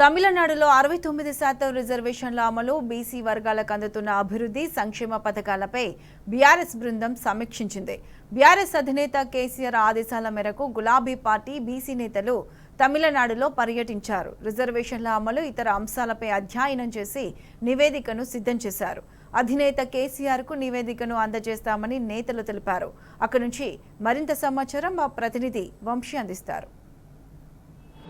తమిళనాడులో 69% రిజర్వేషన్ల అమలు, బీసీ వర్గాలకు అందుతున్న అభివృద్ధి సంక్షేమ పథకాలపై బీఆర్ఎస్ బృందం సమీక్షించింది. బీఆర్ఎస్ అధినేత కేసీఆర్ ఆదేశాల మేరకు గులాబీ పార్టీ బీసీ నేతలు తమిళనాడులో పర్యటించారు. రిజర్వేషన్ల అమలు, ఇతర అంశాలపై అధ్యయనం చేసి నివేదికను సిద్ధం చేశారు. అధినేత కేసీఆర్కు నివేదికను అందజేస్తామని నేతలు తెలిపారు. అక్కడి నుంచి మరింత సమాచారం మా ప్రతినిధి వంశీ అందిస్తారు.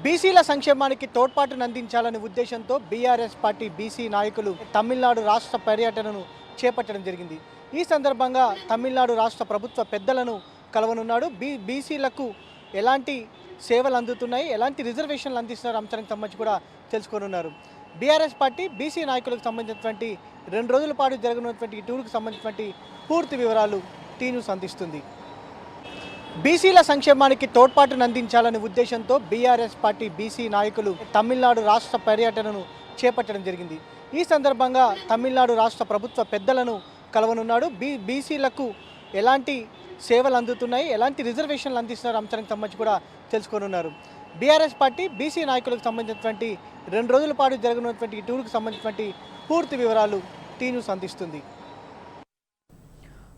బీసీల సంక్షేమానికి తోడ్పాటును అందించాలనే ఉద్దేశంతో బీఆర్ఎస్ పార్టీ బీసీ నాయకులు తమిళనాడు రాష్ట్ర పర్యటనను చేపట్టడం జరిగింది. ఈ సందర్భంగా తమిళనాడు రాష్ట్ర ప్రభుత్వ పెద్దలను కలవనున్నాడు. బీసీలకు ఎలాంటి సేవలు అందుతున్నాయి, ఎలాంటి రిజర్వేషన్లు అందిస్తున్నారు అంశానికి సంబంధించి కూడా తెలుసుకోనున్నారు. బీఆర్ఎస్ పార్టీ బీసీ నాయకులకు సంబంధించినటువంటి 2 రోజుల పాటు జరగనున్నటువంటి ఈ టూర్కు సంబంధించినటువంటి పూర్తి వివరాలు టీ న్యూస్ అందిస్తుంది. బీసీల సంక్షేమానికి తోడ్పాటును అందించాలనే ఉద్దేశంతో బీఆర్ఎస్ పార్టీ బీసీ నాయకులు తమిళనాడు రాష్ట్ర పర్యటనను చేపట్టడం జరిగింది. ఈ సందర్భంగా తమిళనాడు రాష్ట్ర ప్రభుత్వ పెద్దలను కలవనున్నాడు. బీసీలకు ఎలాంటి సేవలు అందుతున్నాయి, ఎలాంటి రిజర్వేషన్లు అందిస్తున్నారు అంశానికి సంబంధించి కూడా తెలుసుకోనున్నారు. బీఆర్ఎస్ పార్టీ బీసీ నాయకులకు సంబంధించినటువంటి 2 రోజుల పాటు జరగనున్నటువంటి ఈ టూర్కు సంబంధించినటువంటి పూర్తి వివరాలు టీ న్యూస్ అందిస్తుంది.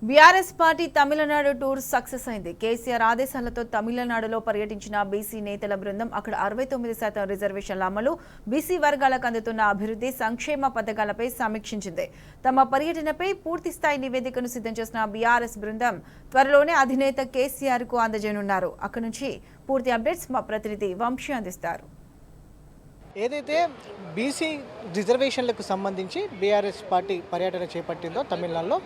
BRS party Tamil Nadu tour success అయింది. కేసీఆర్ ఆదేశాలతో తమిళనాడులో పర్యటించిన బీసీ నేతల బృందం అక్కడ 69% రిజర్వేషన్ల అమలు, బీసీ వర్గాలకు అందుతున్న అభివృద్ధి సంక్షేమ పథకాలపై సమీక్షించింది. తమ పర్యటనపై పూర్తి స్థాయి నివేదికను సిద్ధం చేసిన బీఆర్ఎస్ బృందం త్వరలోనే అధినేత కేసీఆర్ కు అందజేయనున్నారు. అక్కడి నుంచి పూర్తి అప్డేట్స్ మా ప్రతినిధి వంశీ అందిస్తారు. ఏదైతే బీసీ రిజర్వేషన్లకు సంబంధించి బీఆర్ఎస్ పార్టీ పర్యటన చేపట్టిందో తమిళనాడులో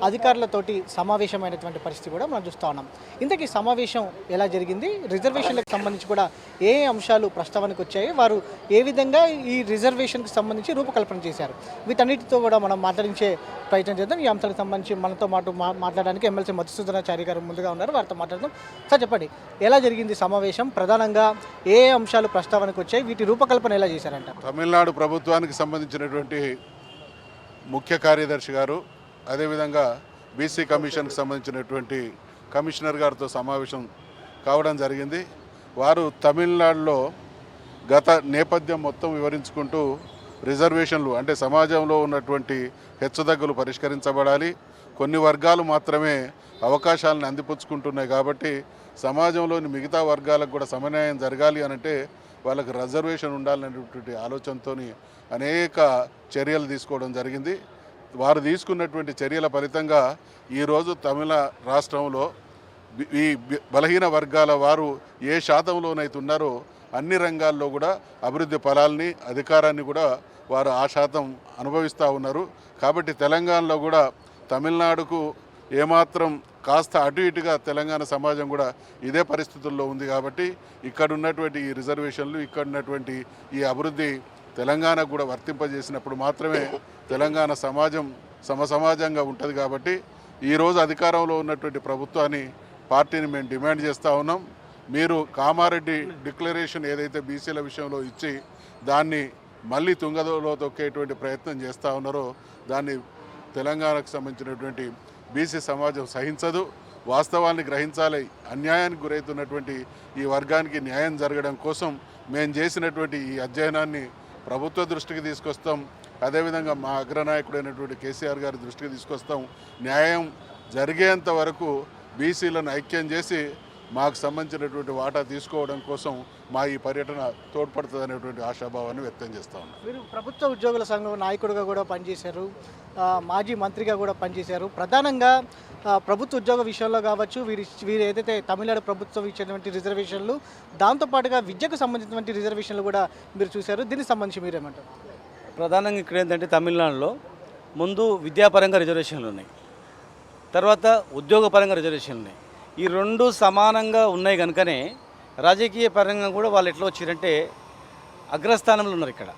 అధికారులతోటి సమావేశమైనటువంటి పరిస్థితి కూడా మనం చూస్తూ ఉన్నాం. ఇంతకీ సమావేశం ఎలా జరిగింది, రిజర్వేషన్లకు సంబంధించి కూడా ఏ అంశాలు ప్రస్తావనకు వచ్చాయి, వారు ఏ విధంగా ఈ రిజర్వేషన్కి సంబంధించి రూపకల్పన చేశారు, వీటన్నిటితో కూడా మనం మాట్లాడించే ప్రయత్నం చేద్దాం. ఈ అంశాలకు సంబంధించి మనతో మాట్లాడడానికి ఎమ్మెల్సీ మధుసూదనాచారి గారు ముందుగా ఉన్నారు. వారితో మాట్లాడదాం. సార్ చెప్పండి, ఎలా జరిగింది సమావేశం, ప్రధానంగా ఏ అంశాలు ప్రస్తావనకు వచ్చాయి, వీటి రూపకల్పన ఎలా చేశారంట? తమిళనాడు ప్రభుత్వానికి సంబంధించినటువంటి ముఖ్య కార్యదర్శి గారు, అదేవిధంగా బీసీ కమిషన్కి సంబంధించినటువంటి కమిషనర్ గారితో సమావేశం కావడం జరిగింది. వారు తమిళనాడులో గత నేపథ్యం మొత్తం వివరించుకుంటూ రిజర్వేషన్లు అంటే సమాజంలో ఉన్నటువంటి హెచ్చుతగ్గులు పరిష్కరించబడాలి, కొన్ని వర్గాలు మాత్రమే అవకాశాలను అందిపుచ్చుకుంటున్నాయి కాబట్టి సమాజంలోని మిగతా వర్గాలకు కూడా సమన్వయం జరగాలి అనంటే వాళ్ళకి రిజర్వేషన్ ఉండాలనేటువంటి ఆలోచనతో అనేక చర్యలు తీసుకోవడం జరిగింది. వారు తీసుకున్నటువంటి చర్యల ఫలితంగా ఈరోజు తమిళ రాష్ట్రంలో ఈ బలహీన వర్గాల వారు ఏ శాతంలోనైతే ఉన్నారో అన్ని రంగాల్లో కూడా అభివృద్ధి ఫలాల్ని, అధికారాన్ని కూడా వారు ఆ శాతం అనుభవిస్తూ ఉన్నారు. కాబట్టి తెలంగాణలో కూడా తమిళనాడుకు ఏమాత్రం కాస్త అటు ఇటుగా తెలంగాణ సమాజం కూడా ఇదే పరిస్థితుల్లో ఉంది. కాబట్టి ఇక్కడ ఉన్నటువంటి ఈ రిజర్వేషన్లు, ఇక్కడ ఉన్నటువంటి ఈ అభివృద్ధి తెలంగాణకు కూడా వర్తింపజేసినప్పుడు మాత్రమే తెలంగాణ సమాజం సమసమాజంగా ఉంటుంది. కాబట్టి ఈరోజు అధికారంలో ఉన్నటువంటి ప్రభుత్వాన్ని, పార్టీని మేము డిమాండ్ చేస్తూ ఉన్నాం. మీరు కామారెడ్డి డిక్లరేషన్ ఏదైతే బీసీల విషయంలో ఇచ్చి దాన్ని మళ్ళీ తుంగలో తొక్కేటువంటి ప్రయత్నం చేస్తూ ఉన్నారో దాన్ని తెలంగాణకు సంబంధించినటువంటి బీసీ సమాజం సహించదు. వాస్తవాన్ని గ్రహించాలి. అన్యాయానికి గురవుతున్నటువంటి ఈ వర్గానికి న్యాయం జరగడం కోసం మేము చేసినటువంటి ఈ అధ్యయనాన్ని ప్రభుత్వ దృష్టికి తీసుకొస్తాం. అదేవిధంగా మా అగ్రనాయకుడైనటువంటి కేసీఆర్ గారి దృష్టికి తీసుకొస్తాం. న్యాయం జరిగేంత వరకు బీసీలను ఐక్యం చేసి మాకు సంబంధించినటువంటి వాటా తీసుకోవడం కోసం మా ఈ పర్యటన తోడ్పడుతుంది అనేటువంటి ఆశాభావాన్ని వ్యక్తం చేస్తూ ఉన్నాం. మీరు ప్రభుత్వ ఉద్యోగుల సంఘం నాయకుడిగా కూడా పనిచేశారు, మాజీ మంత్రిగా కూడా పనిచేశారు. ప్రధానంగా ప్రభుత్వ ఉద్యోగ విషయంలో కావచ్చు, వీరు ఏదైతే తమిళనాడు ప్రభుత్వం ఇచ్చినటువంటి రిజర్వేషన్లు, దాంతోపాటుగా విద్యకు సంబంధించినటువంటి రిజర్వేషన్లు కూడా మీరు చూశారు. దీనికి సంబంధించి మీరేమంటారు? ప్రధానంగా ఇక్కడ ఏంటంటే తమిళనాడులో ముందు విద్యాపరంగా రిజర్వేషన్లు ఉన్నాయి, తర్వాత ఉద్యోగపరంగా రిజర్వేషన్లు ఉన్నాయి. ఈ 2 సమానంగా ఉన్నాయి కనుకనే రాజకీయ పరంగా కూడా వాళ్ళు ఎట్లా వచ్చారంటే అగ్రస్థానంలో ఉన్నారు. ఇక్కడ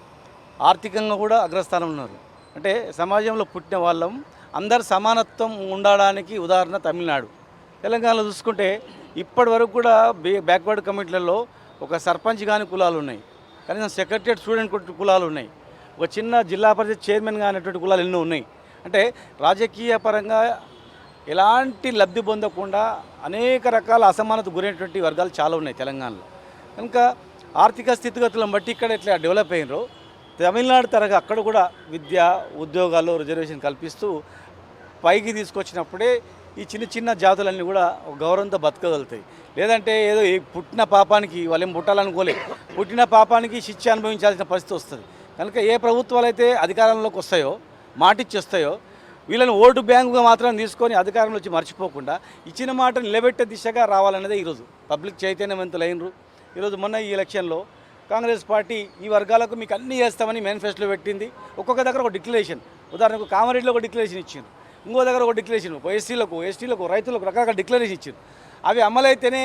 ఆర్థికంగా కూడా అగ్రస్థానంలో ఉన్నారు. అంటే సమాజంలో పుట్టిన వాళ్ళం అందరు సమానత్వం ఉండడానికి ఉదాహరణ తమిళనాడు. తెలంగాణలో చూసుకుంటే ఇప్పటి వరకు కూడా బ్యాక్వర్డ్ కమిటీలలో ఒక సర్పంచ్ కాని కులాలు ఉన్నాయి, కనీసం సెక్రటరియట్ స్టూడెంట్ కులాలు ఉన్నాయి, ఒక చిన్న జిల్లా పరిషత్ చైర్మన్ కానటువంటి కులాలు ఎన్నో ఉన్నాయి. అంటే రాజకీయ పరంగా ఎలాంటి లబ్ధి పొందకుండా అనేక రకాల అసమానత గురైనటువంటి వర్గాలు చాలా ఉన్నాయి తెలంగాణలో. కనుక ఆర్థిక స్థితిగతులను బట్టి ఇక్కడ ఎట్లా డెవలప్ అయినరో తమిళనాడు తరగా అక్కడ కూడా విద్య ఉద్యోగాలు రిజర్వేషన్ కల్పిస్తూ పైకి తీసుకొచ్చినప్పుడే ఈ చిన్న చిన్న జాతులన్నీ కూడా గౌరవంతో బతకగలుగుతాయి. లేదంటే ఏదో ఈ పుట్టిన పాపానికి వాళ్ళేం పుట్టాలనుకోలే, పుట్టిన పాపానికి శిక్ష అనుభవించాల్సిన పరిస్థితి వస్తుంది. కనుక ఏ ప్రభుత్వాలు అయితే అధికారంలోకి వస్తాయో మాటిచ్చేస్తాయో వీళ్ళని ఓటు బ్యాంకుగా మాత్రం తీసుకొని అధికారంలో వచ్చి మర్చిపోకుండా ఇచ్చిన మాట నిలబెట్టే దిశగా రావాలన్నదే ఈరోజు పబ్లిక్ చైతన్యవంతులైనరు. ఈరోజు మొన్న ఈ ఎలక్షన్లో కాంగ్రెస్ పార్టీ ఈ వర్గాలకు మీకు అన్నీ చేస్తామని మేనిఫెస్టోలో పెట్టింది. ఒక్కొక్క దగ్గర ఒక డిక్లరేషన్, ఉదాహరణకు కామారెడ్డిలో ఒక డిక్లరేషన్ ఇచ్చింది, ఇంకో దగ్గర ఒక డిక్లరేషన్, ఎస్టీలకు రైతులకు రకరకాల డిక్లరేషన్ ఇచ్చారు. అవి అమలైతేనే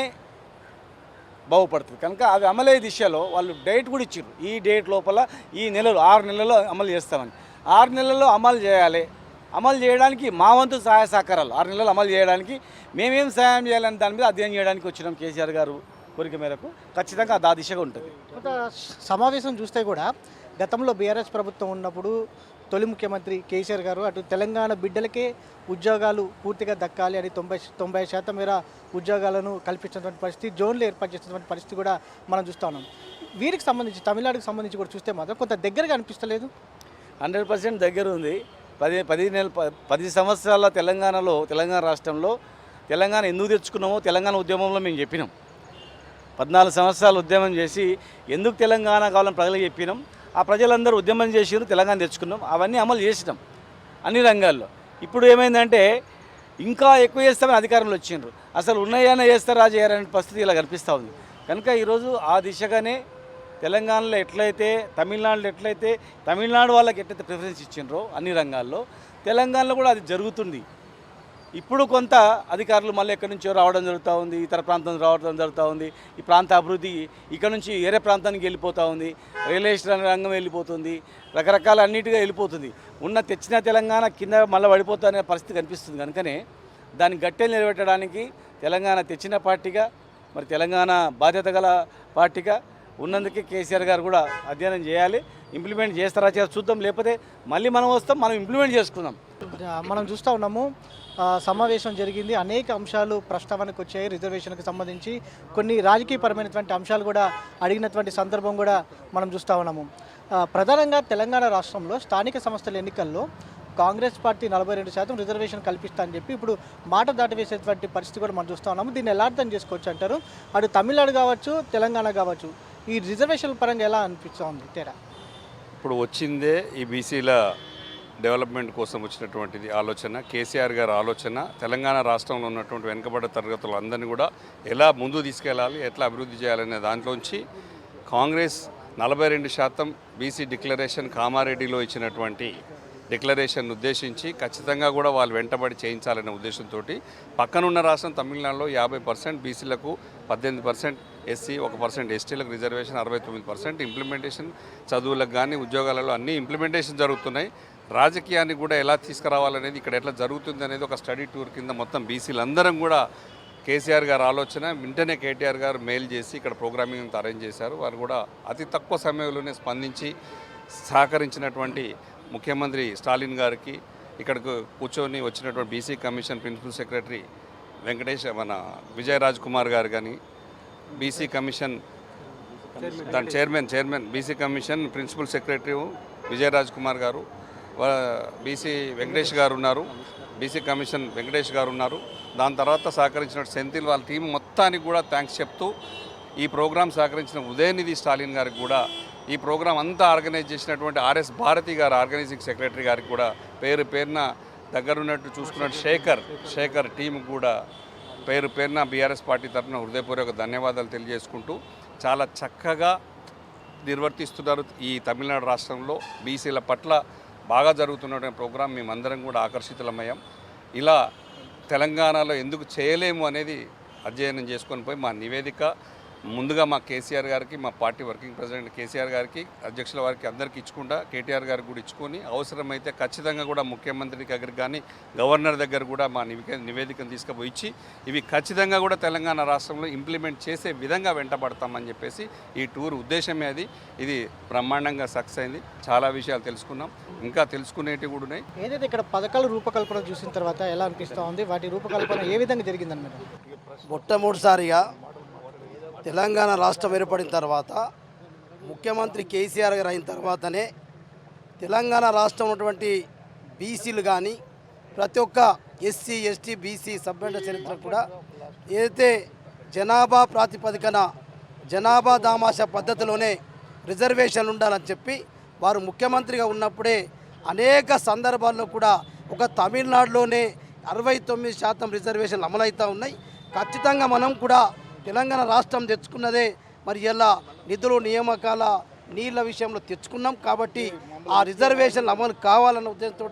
బాగుపడుతుంది. కనుక అవి అమలయ్యే దిశలో వాళ్ళు డేట్ కూడా ఇచ్చారు. ఈ డేట్ లోపల ఈ నెలలు 6 నెలల్లో అమలు చేస్తామని. 6 నెలల్లో అమలు చేయాలి. అమలు చేయడానికి మా వంతు సహాయ సహకారాలు 6 నెలలు అమలు చేయడానికి మేమేం సహాయం చేయాలని దాని మీద అధ్యయనం చేయడానికి వచ్చినాం. కేసీఆర్ గారు కోరిక మేరకు ఖచ్చితంగా ఆ దిశగా ఉంటుంది. కొంత సమావేశం చూస్తే కూడా గతంలో బీఆర్ఎస్ ప్రభుత్వం ఉన్నప్పుడు తొలి ముఖ్యమంత్రి కేసీఆర్ గారు అటు తెలంగాణ బిడ్డలకే ఉద్యోగాలు పూర్తిగా దక్కాలి అని 90% మేర ఉద్యోగాలను కల్పించినటువంటి పరిస్థితి, జోన్లు ఏర్పాటు చేసినటువంటి పరిస్థితి కూడా మనం చూస్తూ ఉన్నాం. వీరికి సంబంధించి తమిళనాడుకు సంబంధించి కూడా చూస్తే మాత్రం కొంత దగ్గరగా అనిపిస్తలేదు. 100% దగ్గర ఉంది. 10 సంవత్సరాల తెలంగాణ రాష్ట్రంలో తెలంగాణ ఎందుకు తెచ్చుకున్నామో తెలంగాణ ఉద్యమంలో మేము చెప్పినాం. 14 సంవత్సరాలు ఉద్యమం చేసి ఎందుకు తెలంగాణ కావాలని ప్రజలకు చెప్పినాం. ఆ ప్రజలందరూ ఉద్యమం చేసినారు, తెలంగాణ తెచ్చుకున్నాం. అవన్నీ అమలు చేసినాం అన్ని రంగాల్లో. ఇప్పుడు ఏమైందంటే ఇంకా ఎక్కువ చేస్తామని అధికారంలో వచ్చిండ్రు. అసలు ఉన్నాయన్నా చేస్తారా చేయరనే పరిస్థితి ఇలా కనిపిస్తూ ఉంది. కనుక ఈరోజు ఆ దిశగానే తెలంగాణలో ఎట్లయితే తమిళనాడు వాళ్ళకి ఎట్లయితే ప్రిఫరెన్స్ ఇచ్చిండ్రో అన్ని రంగాల్లో తెలంగాణలో కూడా అది జరుగుతుంది. ఇప్పుడు కొంత అధికారులు మళ్ళీ ఎక్కడి నుంచో రావడం జరుగుతూ ఉంది, ఇతర ప్రాంతం రావడం జరుగుతూ ఉంది. ఈ ప్రాంత అభివృద్ధి ఇక్కడ నుంచి వేరే ప్రాంతానికి వెళ్ళిపోతూ ఉంది, రియల్ ఎస్టేట్ రంగం వెళ్ళిపోతుంది, రకరకాల అన్నిటిగా వెళ్ళిపోతుంది. తెచ్చిన తెలంగాణ కింద మళ్ళీ పడిపోతా అనే పరిస్థితి కనిపిస్తుంది. కనుకనే దాన్ని గట్టెలు నిలబెట్టడానికి తెలంగాణ తెచ్చిన పార్టీగా, మరి తెలంగాణ బాధ్యత గల పార్టీగా ఉన్నందుకే కేసీఆర్ గారు కూడా అధ్యయనం చేయాలి. ఇంప్లిమెంట్ చేస్తారా చూద్దాం, లేకపోతే మళ్ళీ మనం వస్తాం, మనం ఇంప్లిమెంట్ చేసుకుందాం. మనం చూస్తూ ఉన్నాము, సమావేశం జరిగింది, అనేక అంశాలు ప్రస్తావనకు వచ్చాయి. రిజర్వేషన్కి సంబంధించి కొన్ని రాజకీయపరమైనటువంటి అంశాలు కూడా అడిగినటువంటి సందర్భం కూడా మనం చూస్తూ ఉన్నాము. ప్రధానంగా తెలంగాణ రాష్ట్రంలో స్థానిక సంస్థల ఎన్నికల్లో కాంగ్రెస్ పార్టీ 42% రిజర్వేషన్ కల్పిస్తా అని చెప్పి ఇప్పుడు మాట దాటవేసేటువంటి పరిస్థితి కూడా మనం చూస్తూ ఉన్నాము. దీన్ని ఎలా అర్థం చేసుకోవచ్చు అంటారు? అటు తమిళనాడు కావచ్చు, తెలంగాణ కావచ్చు, ఈ రిజర్వేషన్ పరంగా ఎలా అనిపిస్తూ ఉంది తేడా? ఇప్పుడు వచ్చిందే ఈ బీసీల డెవలప్మెంట్ కోసం వచ్చినటువంటిది ఆలోచన, కేసీఆర్ గారి ఆలోచన. తెలంగాణ రాష్ట్రంలో ఉన్నటువంటి వెనుకబడ్డ తరగతులు అందరినీ కూడా ఎలా ముందు తీసుకెళ్ళాలి, ఎట్లా అభివృద్ధి చేయాలనే దాంట్లోంచి కాంగ్రెస్ 42% బీసీ డిక్లరేషన్ కామారెడ్డిలో ఇచ్చినటువంటి డిక్లరేషన్ ఉద్దేశించి ఖచ్చితంగా కూడా వాళ్ళు వెంటబడి చేయించాలనే ఉద్దేశంతో పక్కనున్న రాష్ట్రం తమిళనాడులో 50% బీసీలకు, 18% ఎస్సీ, 1% ఎస్టీలకు రిజర్వేషన్, 69% ఇంప్లిమెంటేషన్. చదువులకు కానీ ఉద్యోగాలలో అన్ని ఇంప్లిమెంటేషన్ జరుగుతున్నాయి. రాజకీయాన్ని కూడా ఎలా తీసుకురావాలనేది, ఇక్కడ ఎట్లా జరుగుతుంది అనేది ఒక స్టడీ టూర్ కింద మొత్తం బీసీలందరం కూడా కేసీఆర్ గారు ఆలోచన వెంటనే కేటీఆర్ గారు మెయిల్ చేసి ఇక్కడ ప్రోగ్రామింగ్ అంతా అరేంజ్ చేశారు. వారు కూడా అతి తక్కువ సమయంలోనే స్పందించి సహకరించినటువంటి ముఖ్యమంత్రి స్టాలిన్ గారికి, ఇక్కడికి కూర్చొని వచ్చినటువంటి బీసీ కమిషన్ ప్రిన్సిపల్ సెక్రటరీ మన విజయరాజ్ కుమార్ గారు కానీ, బీసీ కమిషన్ దాని chairman BC commission principal secretary Vijayaraj Kumar గారు, బీసీ వెంకటేష్ గారు ఉన్నారు, బీసీ కమిషన్ వెంకటేష్ గారు ఉన్నారు. దాని తర్వాత సహకరించిన సెంథిల్ వాళ్ళ టీం మొత్తానికి కూడా థ్యాంక్స్ చెప్తూ, ఈ ప్రోగ్రాం సహకరించిన ఉదయనిధి స్టాలిన్ గారికి కూడా, ఈ ప్రోగ్రాం అంతా ఆర్గనైజ్ చేసినటువంటి ఆర్ఎస్ భారతి గారు ఆర్గనైజింగ్ సెక్రటరీ గారికి కూడా, పేరున దగ్గరున్నట్టు చూసుకున్నట్టు శేఖర్ టీం కూడా పేరున బీఆర్ఎస్ పార్టీ తరఫున హృదయపూర్వక ధన్యవాదాలు తెలియజేసుకుంటూ, చాలా చక్కగా నిర్వర్తిస్తున్నారు ఈ తమిళనాడు రాష్ట్రంలో. బీసీల పట్ల బాగా జరుగుతున్నటువంటి ప్రోగ్రాం మేమందరం కూడా ఆకర్షితులమయ్యాం. ఇలా తెలంగాణలో ఎందుకు చేయలేము అనేది అధ్యయనం చేసుకొని పోయి మా నివేదిక ముందుగా మా కేసీఆర్ గారికి, మా పార్టీ వర్కింగ్ ప్రెసిడెంట్ కేసీఆర్ గారికి, అధ్యక్షుల వారికి అందరికీ ఇచ్చుకుంటా, కేటీఆర్ గారికి కూడా ఇచ్చుకొని అవసరమైతే ఖచ్చితంగా కూడా ముఖ్యమంత్రి దగ్గరికి కానీ గవర్నర్ దగ్గర కూడా మా నివేదికను తీసుకుపోయి ఇచ్చి ఇవి ఖచ్చితంగా కూడా తెలంగాణ రాష్ట్రంలో ఇంప్లిమెంట్ చేసే విధంగా వెంటబడతామని చెప్పేసి ఈ టూర్ ఉద్దేశమే అది. ఇది బ్రహ్మాండంగా సక్సెస్ అయింది. చాలా విషయాలు తెలుసుకున్నాం, ఇంకా తెలుసుకునేటివి కూడా ఉన్నాయి. ఏదైతే ఇక్కడ పథకాల రూపకల్పన చూసిన తర్వాత ఎలా అనిపిస్తూ ఉంది? వాటి రూపకల్పన ఏ విధంగా జరిగిందన్నమాట? మొట్టమొదటిసారిగా తెలంగాణ రాష్ట్రం ఏర్పడిన తర్వాత ముఖ్యమంత్రి కేసీఆర్ గారు అయిన తర్వాతనే తెలంగాణ రాష్ట్రం ఉన్నటువంటి బీసీలు కానీ ప్రతి ఒక్క ఎస్సీ ఎస్టీ బీసీ సభ్యుల చరిత్ర కూడా ఏదైతే జనాభా ప్రాతిపదికన జనాభా దామాషా పద్ధతిలోనే రిజర్వేషన్లు ఉండాలని చెప్పి వారు ముఖ్యమంత్రిగా ఉన్నప్పుడే అనేక సందర్భాల్లో కూడా ఒక తమిళనాడులోనే 69% రిజర్వేషన్లు అమలవుతూ ఉన్నాయి. ఖచ్చితంగా మనం కూడా తెలంగాణ రాష్ట్రం తెచ్చుకున్నదే మరి ఇలా నిధులు నియామకాల నీళ్ళ విషయంలో తెచ్చుకున్నాం కాబట్టి ఆ రిజర్వేషన్లు అమలు కావాలన్న ఉద్దేశంతో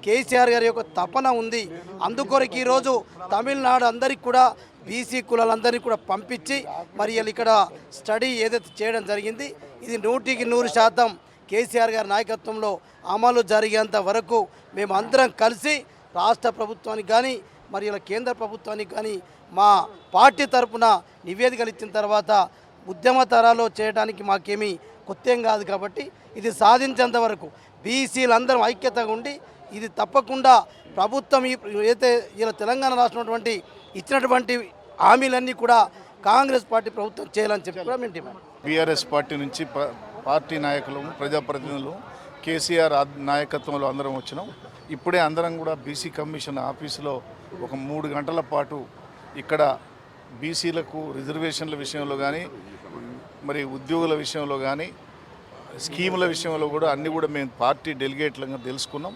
కేసీఆర్ గారి యొక్క తపన ఉంది. అందుకొరకు ఈరోజు తమిళనాడు అందరికీ కూడా బీసీ కులాలందరినీ కూడా పంపించి మరి ఇక్కడ స్టడీ ఏదైతే చేయడం జరిగింది ఇది 100% కేసీఆర్ గారి నాయకత్వంలో అమలు జరిగేంత వరకు మేము అందరం కలిసి రాష్ట్ర ప్రభుత్వానికి కానీ మరి ఇలా కేంద్ర ప్రభుత్వానికి కానీ మా పార్టీ తరఫున నివేదికలు ఇచ్చిన తర్వాత ఉద్యమ తరాలో చేయడానికి మాకేమీ కొత్తేం కాదు కాబట్టి ఇది సాధించేంత వరకు బీసీలందరం ఐక్యతగా ఉండి ఇది తప్పకుండా ప్రభుత్వం ఏదైతే ఇలా తెలంగాణ రాష్ట్రం ఇచ్చినటువంటి హామీలన్నీ కూడా కాంగ్రెస్ పార్టీ ప్రభుత్వం చేయాలని చెప్పి కూడా మేము డిమాండ్. బీఆర్ఎస్ పార్టీ నుంచి పార్టీ నాయకులు ప్రజాప్రతినిధులు కేసీఆర్ నాయకత్వంలో అందరం వచ్చినాం. ఇప్పుడే అందరం కూడా బీసీ కమిషన్ ఆఫీసులో ఒక 3 గంటల పాటు ఇక్కడ బీసీలకు రిజర్వేషన్ల విషయంలో కానీ మరి ఉద్యోగుల విషయంలో కానీ స్కీముల విషయంలో కూడా అన్నీ కూడా మేము పార్టీ డెలిగేట్లుగా తెలుసుకున్నాం.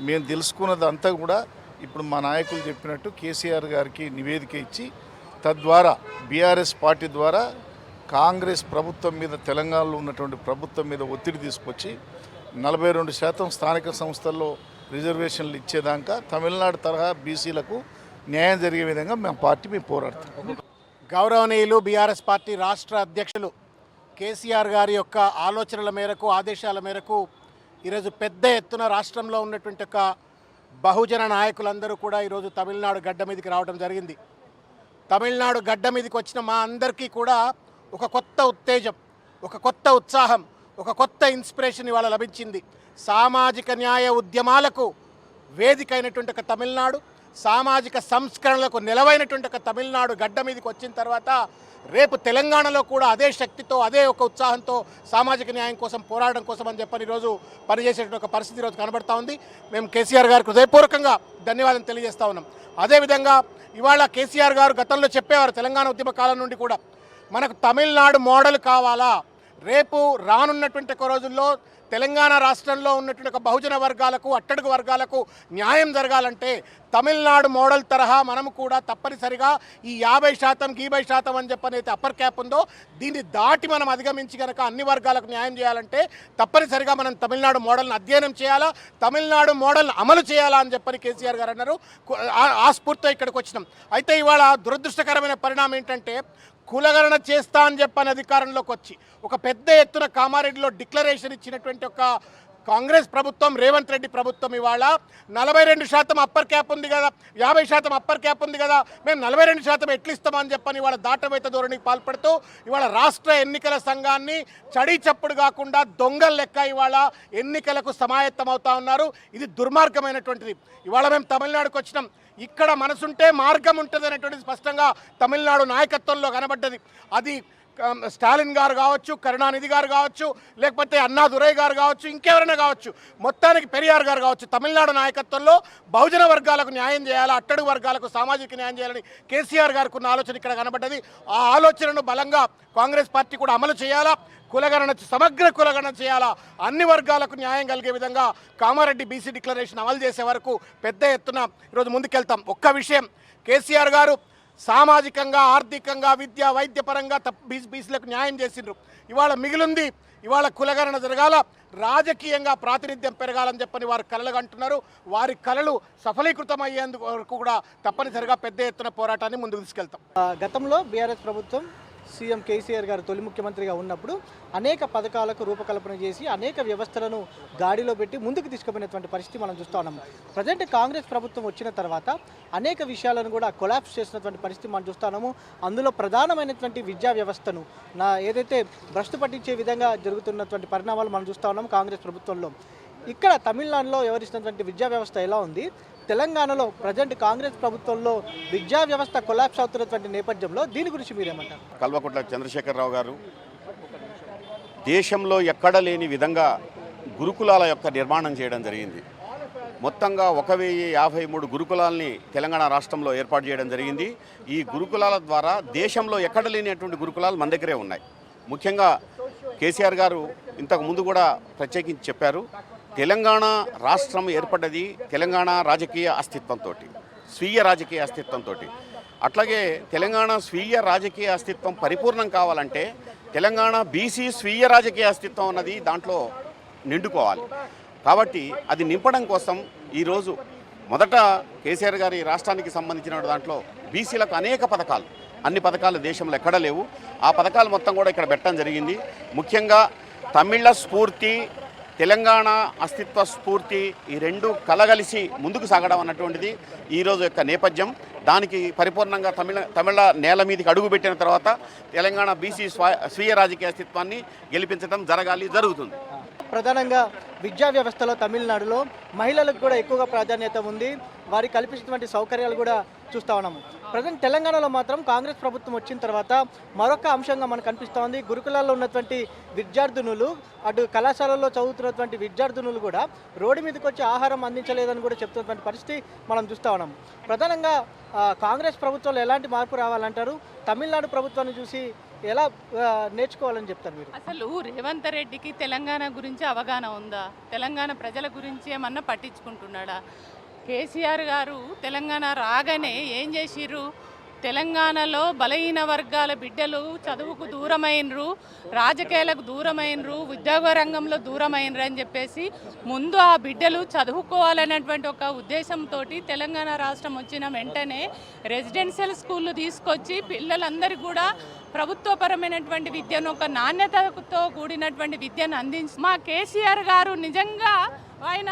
మేము తెలుసుకున్నదంతా కూడా ఇప్పుడు మా నాయకులు చెప్పినట్టు కేసీఆర్ గారికి నివేదిక ఇచ్చి తద్వారా బీఆర్ఎస్ పార్టీ ద్వారా కాంగ్రెస్ ప్రభుత్వం మీద తెలంగాణలో ఉన్నటువంటి ప్రభుత్వం మీద ఒత్తిడి తీసుకొచ్చి 42% స్థానిక సంస్థల్లో రిజర్వేషన్లు ఇచ్చేదాకా తమిళనాడు తరహా బీసీలకు న్యాయం జరిగే విధంగా మేము పోరాడుతాం. గౌరవనీయులు బీఆర్ఎస్ పార్టీ రాష్ట్ర అధ్యక్షులు కేసీఆర్ గారి యొక్క ఆలోచనల మేరకు ఆదేశాల మేరకు ఈరోజు పెద్ద ఎత్తున రాష్ట్రంలో ఉన్నటువంటి ఒక బహుజన నాయకులందరూ కూడా ఈరోజు తమిళనాడు గడ్డ మీదకి రావడం జరిగింది. తమిళనాడు గడ్డ మీదకి వచ్చిన మా అందరికీ కూడా ఒక కొత్త ఉత్తేజం, ఒక కొత్త ఉత్సాహం, ఒక కొత్త ఇన్స్పిరేషన్ ఇవాళ లభించింది. సామాజిక న్యాయ ఉద్యమాలకు వేదిక అయినటువంటి ఒక తమిళనాడు, సామాజిక సంస్కరణలకు నిలవైనటువంటి ఒక తమిళనాడు గడ్డ మీదకి వచ్చిన తర్వాత రేపు తెలంగాణలో కూడా అదే శక్తితో అదే ఒక ఉత్సాహంతో సామాజిక న్యాయం కోసం పోరాటం కోసం అని చెప్పని ఈరోజు పనిచేసేటువంటి ఒక పరిస్థితి ఈరోజు కనబడతా ఉంది. మేము కేసీఆర్ గారికి హృదయపూర్వకంగా ధన్యవాదం తెలియజేస్తా ఉన్నాం. అదేవిధంగా ఇవాళ కేసీఆర్ గారు గతంలో చెప్పేవారు తెలంగాణ ఉద్యమ కాలం నుండి కూడా మనకు తమిళనాడు మోడల్ కావాలా, రేపు రానున్నటువంటి ఒక రోజుల్లో తెలంగాణ రాష్ట్రంలో ఉన్నటువంటి ఒక బహుజన వర్గాలకు అట్టడుగు వర్గాలకు న్యాయం జరగాలంటే తమిళనాడు మోడల్ తరహా మనము కూడా తప్పనిసరిగా ఈ 50% 20% అని చెప్పనైతే అప్పర్ క్యాప్ ఉందో దీన్ని దాటి మనం అధిగమించి కనుక అన్ని వర్గాలకు న్యాయం చేయాలంటే తప్పనిసరిగా మనం తమిళనాడు మోడల్ని అధ్యయనం చేయాలా, తమిళనాడు మోడల్ని అమలు చేయాలా అని చెప్పని కేసీఆర్ గారు అన్నారు. ఆ స్ఫూర్తితో ఇక్కడికి వచ్చినాం. అయితే ఇవాళ దురదృష్టకరమైన పరిణామం ఏంటంటే కులగణన చేస్తా అని చెప్పని అధికారంలోకి వచ్చి ఒక పెద్ద ఎత్తున కామారెడ్డిలో డిక్లరేషన్ ఇచ్చినటువంటి ఒక కాంగ్రెస్ ప్రభుత్వం, రేవంత్ రెడ్డి ప్రభుత్వం ఇవాళ 42% అప్పర్ క్యాప్ ఉంది కదా, 50% అప్పర్ క్యాప్ ఉంది కదా, మేము 42% ఎట్లు ఇస్తామని చెప్పని ఇవాళ దాటవేత ధోరణికి పాల్పడుతూ ఇవాళ రాష్ట్ర ఎన్నికల సంఘాన్ని చడి చప్పుడు కాకుండా దొంగల లెక్క ఇవాళ ఎన్నికలకు సమాయత్తం అవుతా ఉన్నారు. ఇది దుర్మార్గమైనటువంటిది. ఇవాళ మేము తమిళనాడుకు వచ్చినాం. ఇక్కడ మనసుంటే మార్గం ఉంటుంది అనేటువంటిది స్పష్టంగా తమిళనాడు నాయకత్వంలో కనబడ్డది. అది స్టాలిన్ గారు కావచ్చు, కరుణానిధి గారు కావచ్చు, లేకపోతే అన్నాదురై గారు కావచ్చు, ఇంకెవరైనా కావచ్చు, మొత్తానికి పెరియార్ గారు కావచ్చు, తమిళనాడు నాయకత్వంలో బహుజన వర్గాలకు న్యాయం చేయాలా, అట్టడుగు వర్గాలకు సామాజిక న్యాయం చేయాలని కేసీఆర్ గారికి ఉన్న ఆలోచన ఇక్కడ కనబడ్డది. ఆ ఆలోచనను బలంగా కాంగ్రెస్ పార్టీ కూడా అమలు చేయాలా, కులగణన సమగ్ర కులగణన చేయాలా, అన్ని వర్గాలకు న్యాయం కలిగే విధంగా కామారెడ్డి బీసీ డిక్లరేషన్ అమలు చేసే వరకు పెద్ద ఎత్తున ఈరోజు ముందుకెళ్తాం. ఒక్క విషయం, కేసీఆర్ గారు సామాజికంగా, ఆర్థికంగా, విద్య, వైద్యపరంగా బీసీలకు న్యాయం చేసిండ్రు. ఇవాళ మిగిలింది ఇవాళ కులగణన జరగాల, రాజకీయంగా ప్రాతినిధ్యం పెరగాలని చెప్పని వారు కలలు అంటున్నారు. వారి కలలు సఫలీకృతం అయ్యేందుకు వరకు కూడా తప్పనిసరిగా పెద్ద ఎత్తున పోరాటాన్ని ముందుకు తీసుకెళ్తాం. గతంలో బీఆర్ఎస్ ప్రభుత్వం సీఎం కేసీఆర్ గారు తొలి ముఖ్యమంత్రిగా ఉన్నప్పుడు అనేక పథకాలకు రూపకల్పన చేసి అనేక వ్యవస్థలను గాడిలో పెట్టి ముందుకు తీసుకుపోయినటువంటి పరిస్థితి మనం చూస్తూ ఉన్నాం. ప్రజెంట్ కాంగ్రెస్ ప్రభుత్వం వచ్చిన తర్వాత అనేక విషయాలను కూడా కొలాప్స్ చేసినటువంటి పరిస్థితి మనం చూస్తున్నాము. అందులో ప్రధానమైనటువంటి విద్యా వ్యవస్థను ఏదైతే భ్రష్టు పట్టించే విధంగా జరుగుతున్నటువంటి పరిణామాలు మనం చూస్తూ ఉన్నాం కాంగ్రెస్ ప్రభుత్వంలో. ఇక్కడ తమిళనాడులో వ్యవహరిస్తున్నటువంటి విద్యా వ్యవస్థ ఎలా ఉంది, తెలంగాణలో ప్రజెంట్ కాంగ్రెస్ ప్రభుత్వంలో విద్యా వ్యవస్థ కొలాప్స్ అవుతున్నటువంటి నేపథ్యంలో దీని గురించి మీరేమంటారు? కల్వకుంట్ల చంద్రశేఖరరావు గారు దేశంలో ఎక్కడ లేని విధంగా గురుకులాల యొక్క నిర్మాణం చేయడం జరిగింది. మొత్తంగా 1053 గురుకులాల్ని తెలంగాణ రాష్ట్రంలో ఏర్పాటు చేయడం జరిగింది. ఈ గురుకులాల ద్వారా దేశంలో ఎక్కడ లేనటువంటి గురుకులాలు మన దగ్గరే ఉన్నాయి. ముఖ్యంగా కేసీఆర్ గారు ఇంతకు ముందు కూడా ప్రత్యేకించి చెప్పారు, తెలంగాణ రాష్ట్రం ఏర్పడ్డది తెలంగాణ రాజకీయ అస్తిత్వంతో, స్వీయ రాజకీయ అస్తిత్వంతో. అట్లాగే తెలంగాణ స్వీయ రాజకీయ అస్తిత్వం పరిపూర్ణం కావాలంటే తెలంగాణ బీసీ స్వీయ రాజకీయ అస్తిత్వం అన్నది దాంట్లో నిండుకోవాలి. కాబట్టి అది నింపడం కోసం ఈరోజు మొదట కేసీఆర్ గారి రాష్ట్రానికి సంబంధించిన దాంట్లో బీసీలకు అనేక పథకాలు, అన్ని పథకాలు దేశంలో ఎక్కడ లేవు. ఆ పథకాలు మొత్తం కూడా ఇక్కడ పెట్టడం జరిగింది. ముఖ్యంగా తమిళ స్ఫూర్తి, తెలంగాణ అస్తిత్వ స్ఫూర్తి, ఈ రెండు కలగలిసి ముందుకు సాగడం అన్నటువంటిది ఈరోజు యొక్క నేపథ్యం. దానికి పరిపూర్ణంగా తమిళ నేల మీదకి అడుగుపెట్టిన తర్వాత తెలంగాణ బీసీ స్వీయ రాజకీయ అస్తిత్వాన్ని గెలిపించడం జరుగుతుంది. ప్రధానంగా విద్యా వ్యవస్థలో తమిళనాడులో మహిళలకు కూడా ఎక్కువగా ప్రాధాన్యత ఉంది. వారికి కల్పిస్తున్నటువంటి సౌకర్యాలు కూడా చూస్తూ ఉన్నాము. ప్రజెంట్ తెలంగాణలో మాత్రం కాంగ్రెస్ ప్రభుత్వం వచ్చిన తర్వాత మరొక అంశంగా మనకు కనిపిస్తోంది. గురుకులాల్లో ఉన్నటువంటి విద్యార్థినులు, అటు కళాశాలల్లో చదువుతున్నటువంటి విద్యార్థినులు కూడా రోడ్డు మీదకి వచ్చి ఆహారం అందించలేదని కూడా చెప్తున్నటువంటి పరిస్థితి మనం చూస్తూ ఉన్నాము. ప్రధానంగా కాంగ్రెస్ ప్రభుత్వంలో ఎలాంటి మార్పు రావాలంటారు? తమిళనాడు ప్రభుత్వాన్ని చూసి ఎలా నేర్చుకోవాలని చెప్తారు మీరు? అసలు రేవంత్ రెడ్డికి తెలంగాణ గురించి అవగాహన ఉందా? తెలంగాణ ప్రజల గురించి ఏమన్నా పట్టించుకుంటున్నాడా? కేసీఆర్ గారు తెలంగాణ రాగానే ఏం చేసిర్రు? తెలంగాణలో బలహీన వర్గాల బిడ్డలు చదువుకు దూరమైనరు, రాజకీయాలకు దూరమైనరు, ఉద్యోగ రంగంలో దూరమైనరు అని చెప్పేసి ముందు ఆ బిడ్డలు చదువుకోవాలనేటువంటి ఒక ఉద్దేశంతో తెలంగాణ రాష్ట్రం వచ్చిన వెంటనే రెసిడెన్షియల్ స్కూళ్ళు తీసుకొచ్చి పిల్లలందరికీ కూడా ప్రభుత్వపరమైనటువంటి విద్యను, ఒక నాణ్యతతో కూడినటువంటి విద్యను అందించి మా కేసీఆర్ గారు నిజంగా ఆయన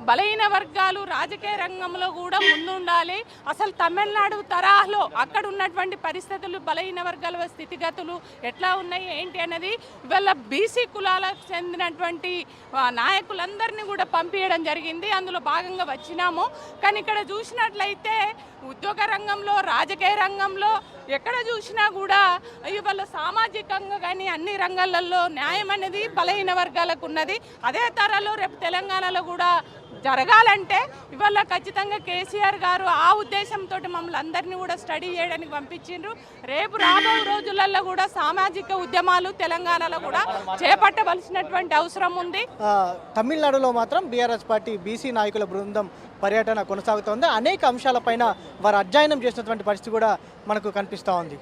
బలహీన వర్గాలు రాజకీయ రంగంలో కూడా ముందుండాలి. అసలు తమిళనాడు తరహాలో అక్కడ ఉన్నటువంటి పరిస్థితులు, బలహీన వర్గాల స్థితిగతులు ఎట్లా ఉన్నాయి ఏంటి అనేది ఇవాళ బీసీ కులాలకు చెందినటువంటి నాయకులందరినీ కూడా పంపించడం జరిగింది. అందులో భాగంగా వచ్చినాము. కానీ ఇక్కడ చూసినట్లయితే ఉద్యోగ రంగంలో, రాజకీయ రంగంలో ఎక్కడ చూసినా కూడా ఇవాళ సామాజికంగా కానీ అన్ని రంగాలలో న్యాయం అనేది బలహీన వర్గాలకు ఉన్నది. అదే తరలో రేపు తెలంగాణలో కూడా జరగాలంటే ఇవాళ ఖచ్చితంగా కేసీఆర్ గారు ఆ ఉద్దేశంతో మమ్మల్ని అందరినీ కూడా స్టడీ చేయడానికి పంపించిండ్రు. రేపు రాబో రోజులలో కూడా సామాజిక ఉద్యమాలు తెలంగాణలో కూడా చేపట్టవలసినటువంటి అవసరం ఉంది. తమిళనాడులో మాత్రం బీఆర్ఎస్ పార్టీ బీసీ నాయకుల బృందం పర్యటన కొనసాగుతోంది. అనేక అంశాలపైన వారు అధ్యయనం చేసినటువంటి పరిస్థితి కూడా మనకు కనిపిస్తూ ఉంది.